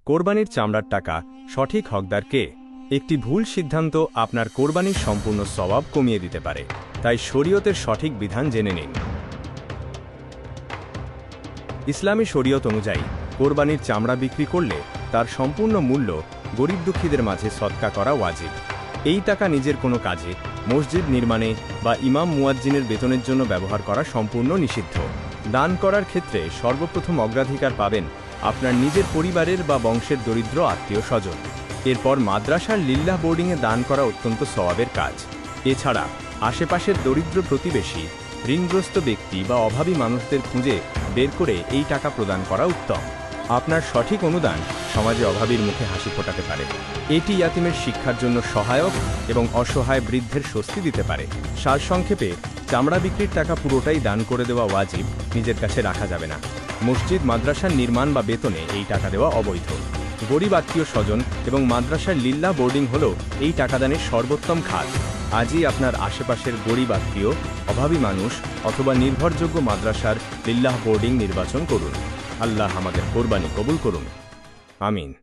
কোরবানির চামড়ার টাকা সঠিক হকদার কে? একটি ভুল সিদ্ধান্ত আপনার কোরবানির সম্পূর্ণ সওয়াব কমিয়ে দিতে পারে, তাই শরীয়তের সঠিক বিধান জেনে নিন। ইসলামী শরীয়ত অনুযায়ী কোরবানির চামড়া বিক্রি করলে তার সম্পূর্ণ মূল্য গরিব দুঃখীদের মাঝে সদকা করা ওয়াজিব। এই টাকা নিজের কোনো কাজে, মসজিদ নির্মাণে বা ইমাম মুয়াজ্জিনের বেতনের জন্য ব্যবহার করা সম্পূর্ণ নিষিদ্ধ। দান করার ক্ষেত্রে সর্বপ্রথম অগ্রাধিকার পাবেন আপনার নিজের পরিবারের বা বংশের দরিদ্র আত্মীয় স্বজন। এরপর মাদ্রাসার লিল্লাহ বোর্ডিংয়ে দান করা অত্যন্ত সওয়াবের কাজ। এছাড়া আশেপাশের দরিদ্র প্রতিবেশী, ঋণগ্রস্ত ব্যক্তি বা অভাবী মানুষদের খুঁজে বের করে এই টাকা প্রদান করা উত্তম। আপনার সঠিক অনুদান সমাজে অভাবীর মুখে হাসি ফোটাতে পারে। এটি ইয়াতিমের শিক্ষার জন্য সহায়ক এবং অসহায় বৃদ্ধের স্বস্তি দিতে পারে। সারসংক্ষেপে, চামড়া বিক্রির টাকা পুরোটাই দান করে দেওয়া ওয়াজিব, নিজের কাছে রাখা যাবে না। মসজিদ মাদ্রাসার নির্মাণ বা বেতনে এই টাকা দেওয়া অবৈধ। গরিব আত্মীয় স্বজন এবং মাদ্রাসার লিল্লাহ বোর্ডিং হল এই টাকাদানের সর্বোত্তম খাত। আজই আপনার আশেপাশের গরিব আত্মীয়, অভাবী মানুষ অথবা নির্ভরযোগ্য মাদ্রাসার লিল্লাহ বোর্ডিং নির্বাচন করুন। আল্লাহ আমাদের কোরবানি কবুল করুন। আমিন।